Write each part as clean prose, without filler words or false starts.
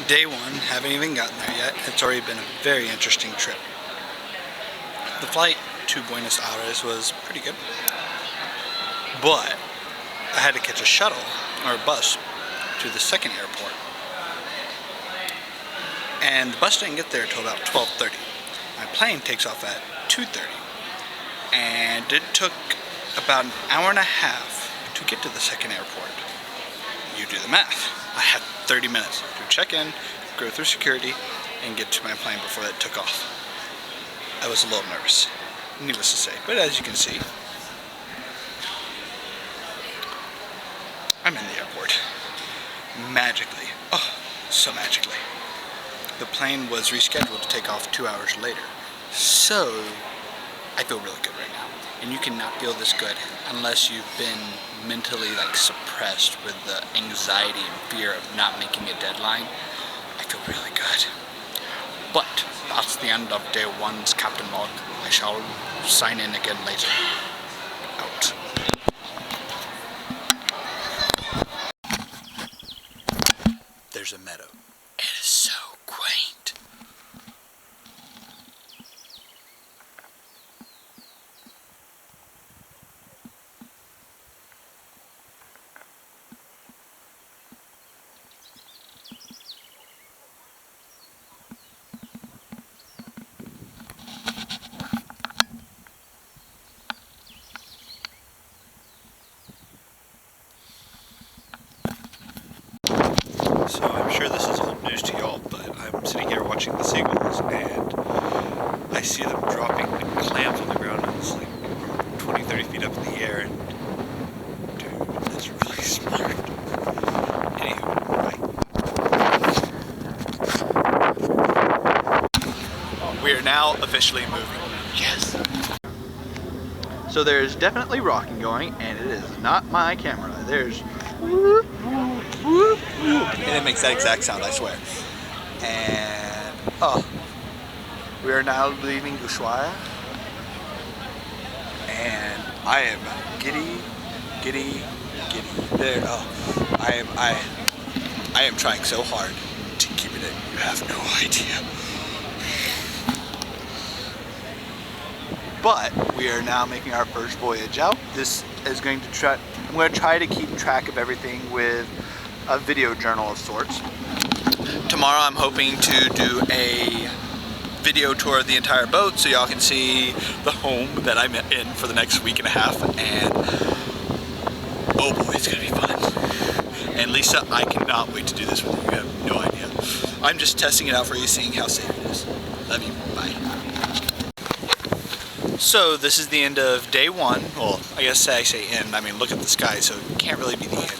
Day one, haven't even gotten there yet. It's already been a very interesting trip. The flight to Buenos Aires was pretty good, but I had to catch a shuttle or a bus to the second airport, and the bus didn't get there until about 12:30. My plane takes off at 2:30, and it took about an hour and a half to get to the second airport. You do the math. I had 30 minutes to check in, go through security, and get to my plane before it took off. I was a little nervous, needless to say, but as you can see, I'm in the airport. Magically. Oh, so magically. The plane was rescheduled to take off 2 hours later. So, I feel really good right now. And you cannot feel this good unless you've been mentally suppressed with the anxiety and fear of not making a deadline. I feel really good. But that's the end of day one's Captain Log. I shall sign in again later. Out. There's a meadow. It is so quaint. So I'm sure this is old news to y'all, but I'm sitting here watching the seagulls and I see them dropping clams on the ground, and it's from 20, 30 feet up in the air, and dude, that's really smart. Anywho, bye. We are now officially moving. Yes! So there's definitely rocking going, and it is not my camera. There's whoop, whoop, whoop, whoop. And it makes that exact sound, I swear. And we are now leaving Ushuaia, and I am giddy. There, I am trying so hard to keep it in. You have no idea. But we are now making our first voyage out. This is going to I'm going to try to keep track of everything with a video journal of sorts. Tomorrow I'm hoping to do a video tour of the entire boat so y'all can see the home that I'm in for the next week and a half, and oh boy, it's gonna be fun. And Lisa, I cannot wait to do this with you. You have no idea. I'm just testing it out for you, seeing how safe it is. Love you. Bye. So this is the end of day one. Well, I guess I say end. I mean, look at the sky, so it can't really be the end.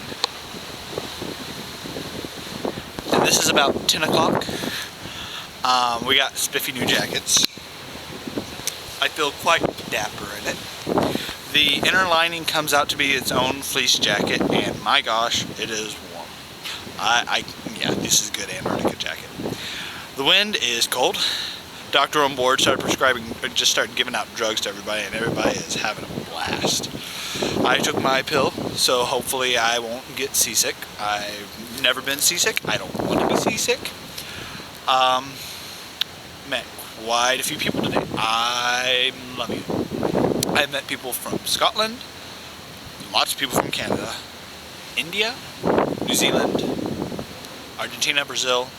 And this is about 10 o'clock. We got spiffy new jackets. I feel quite dapper in it. The inner lining comes out to be its own fleece jacket, and my gosh, it is warm. Yeah, this is a good Antarctica jacket. The wind is cold. Doctor on board just started giving out drugs to everybody, and everybody is having a blast. I took my pill, so hopefully I won't get seasick. I've never been seasick. I don't want to be seasick. Met quite a few people today. I'm loving it. I've met people from Scotland, lots of people from Canada, India, New Zealand, Argentina, Brazil,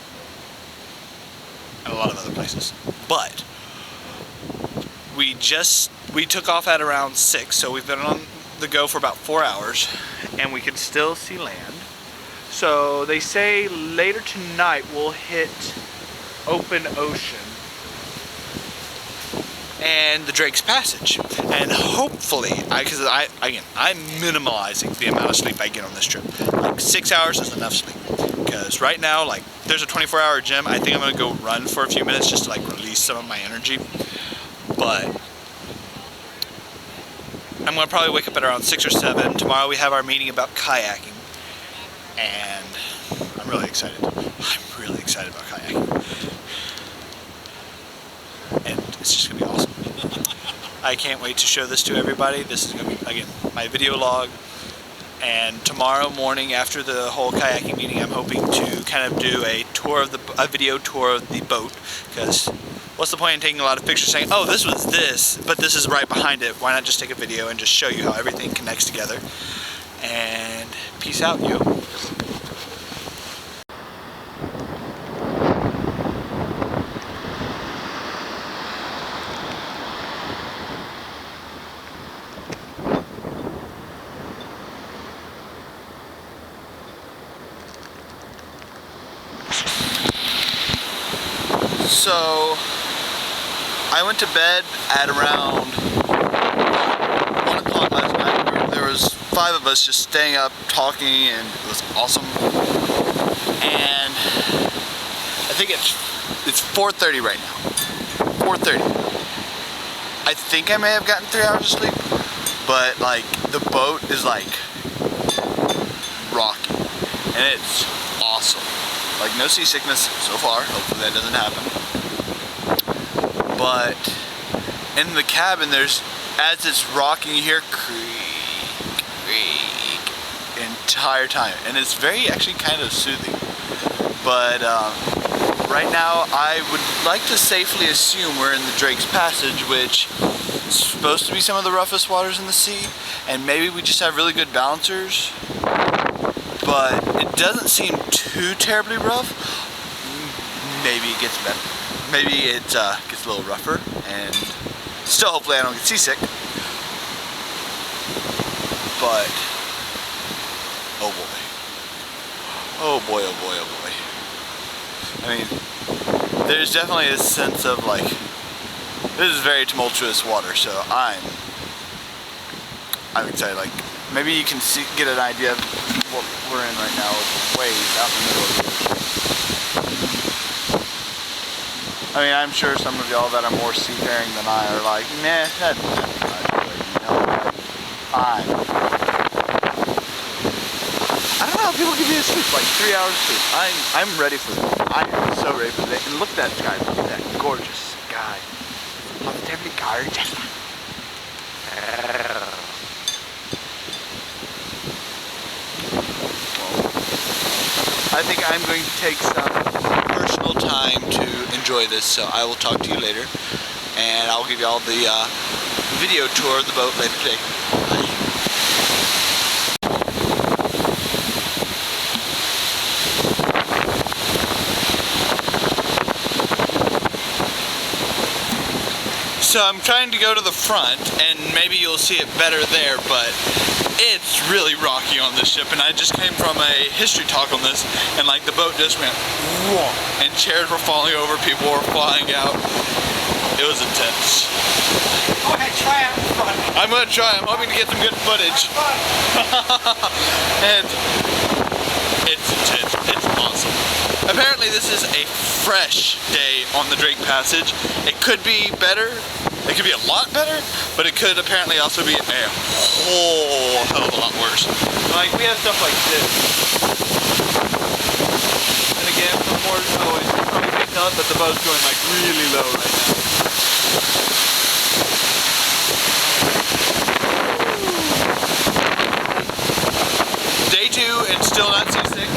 and a lot of other places. But we took off at around 6, so we've been on the go for about 4 hours, and we can still see land. So they say later tonight we'll hit open ocean and the Drake's Passage, and hopefully, because I'm minimalizing the amount of sleep I get on this trip. 6 hours is enough sleep, because right now, there's a 24-hour gym. I think I'm gonna go run for a few minutes just to release some of my energy, but I'm gonna probably wake up at around 6 or 7. Tomorrow we have our meeting about kayaking, and I'm really excited. I'm really excited about kayaking. And it's just gonna be awesome. I can't wait to show this to everybody. This is gonna be, again, my video log. And tomorrow morning after the whole kayaking meeting, I'm hoping to kind of do a video tour of the boat, because what's the point in taking a lot of pictures saying, oh, this was this, but this is right behind it. Why not just take a video and just show you how everything connects together? And peace out, yo. So, I went to bed at around 1 o'clock last night. There was 5 of us just staying up talking, and it was awesome. And I think it's 4:30 right now. 4:30. I think I may have gotten 3 hours of sleep, but like the boat is like rocky, and it's awesome. Like no seasickness so far. Hopefully that doesn't happen. But in the cabin, there's, as it's rocking, you hear creak, creak, the entire time, and it's very actually kind of soothing. But right now, I would like to safely assume we're in the Drake's Passage, which is supposed to be some of the roughest waters in the sea, and maybe we just have really good balancers. But it doesn't seem too terribly rough. Maybe it gets better. Maybe it gets a little rougher, and still hopefully I don't get seasick. But, oh boy. Oh boy, oh boy, oh boy. I mean, there's definitely a sense of like, this is very tumultuous water, so I'm excited. Like, maybe you can get an idea of what we're in right now, waves out in the middle of the ocean. I mean, I'm sure some of y'all that are more seafaring than I are like, nah, that's not good, you know, I don't know how people give me a sleep, like 3 hours of sleep. I'm ready for it. I am so ready for it. And look at that sky, look at that gorgeous sky. Positively gorgeous. I think I'm going to take some personal time to enjoy this, so I will talk to you later, and I'll give you all the video tour of the boat later today. Bye. So I'm trying to go to the front, and maybe you'll see it better there, but it's really rocky on this ship, and I just came from a history talk on this, and like the boat just went whoa, and chairs were falling over, people were flying out. It was intense. Go ahead, try out the front. I'm gonna try. I'm hoping to get some good footage. And it's intense. It's awesome. Apparently this is a fresh day on the Drake Passage. It could be better. It could be a lot better, but it could apparently also be a whole hell of a lot worse. Like, we have stuff like this. And again, some more noise. You probably can't tell it, but the boat's going like really low right now. Day 2 and still not seasick.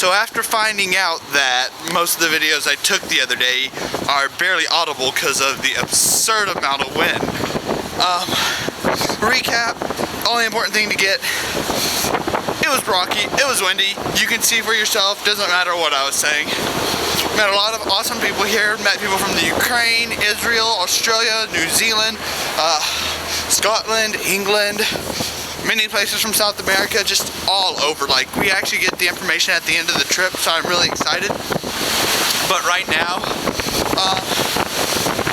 So after finding out that most of the videos I took the other day are barely audible because of the absurd amount of wind, recap, only important thing to get, it was rocky, it was windy, you can see for yourself, doesn't matter what I was saying. Met a lot of awesome people here, met people from the Ukraine, Israel, Australia, New Zealand, Scotland, England, many places from South America, just all over. Like, we actually get the information at the end of the trip, so I'm really excited. But right now,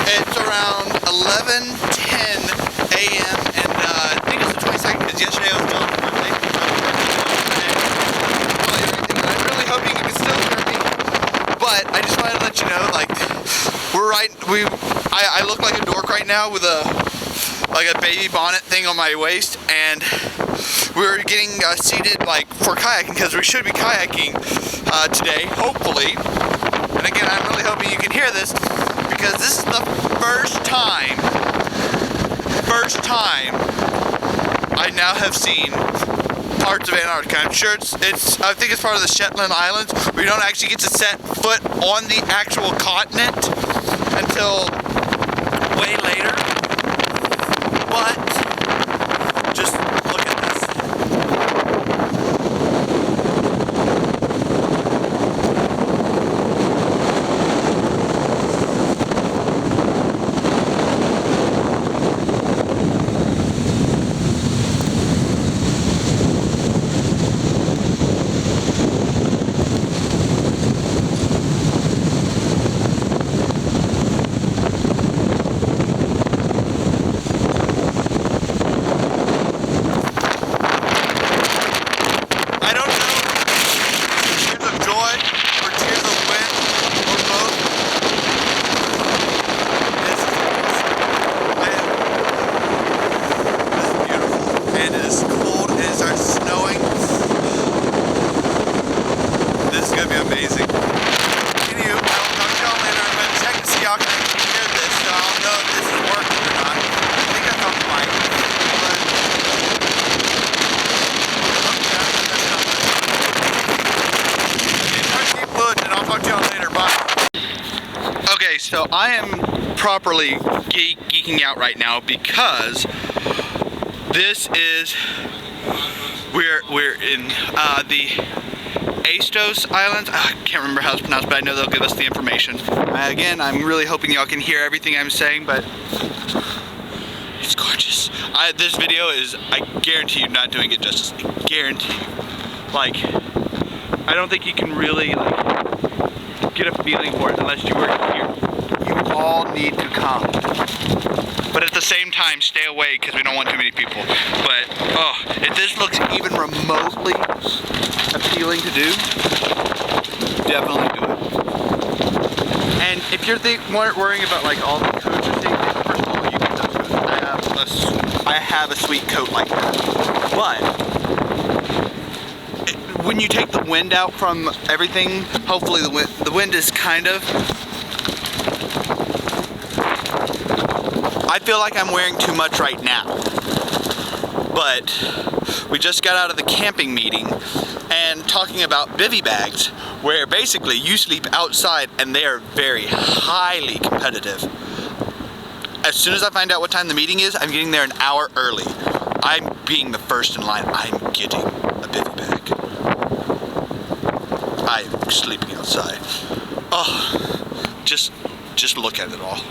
it's around 11:10 a.m. and I think it's the 22nd because yesterday I was John's birthday. I'm really hoping you can still hear me. But I just wanted to let you know, like, I look like a dork right now with a baby bonnet thing on my waist, and we're getting seated like for kayaking because we should be kayaking today, hopefully. And again, I'm really hoping you can hear this because this is the first time I now have seen parts of Antarctica. I'm sure I think it's part of the Shetland Islands. We don't actually get to set foot on the actual continent until way later. But just look at this. Amazing. Anywho, I'll talk to y'all later. I'm going to check and see y'all can hear this, so I'll know if this is working or not. I think that's on the mic. Keep fluid, and I'll talk to y'all later. Bye. Okay, so I am properly geeking out right now because this is we're in the Astos Islands. I can't remember how it's pronounced, but I know they'll give us the information. Again, I'm really hoping y'all can hear everything I'm saying, but it's gorgeous. This video is, I guarantee you, not doing it justice. I guarantee you. Like, I don't think you can really get a feeling for it unless you were here. You all need to come. But at the same time, stay away because we don't want too many people. But, oh, if this looks even remotely appealing to do, definitely do it. And if you're worrying about like all the coats and things, first of all, you get those coats. I have a sweet coat like that. But when you take the wind out from everything, hopefully the wind is kind of. I feel like I'm wearing too much right now. But we just got out of the camping meeting and talking about bivy bags, where basically you sleep outside and they are very highly competitive. As soon as I find out what time the meeting is, I'm getting there an hour early. I'm being the first in line. I'm getting a bivy bag. I'm sleeping outside. Oh, just look at it all.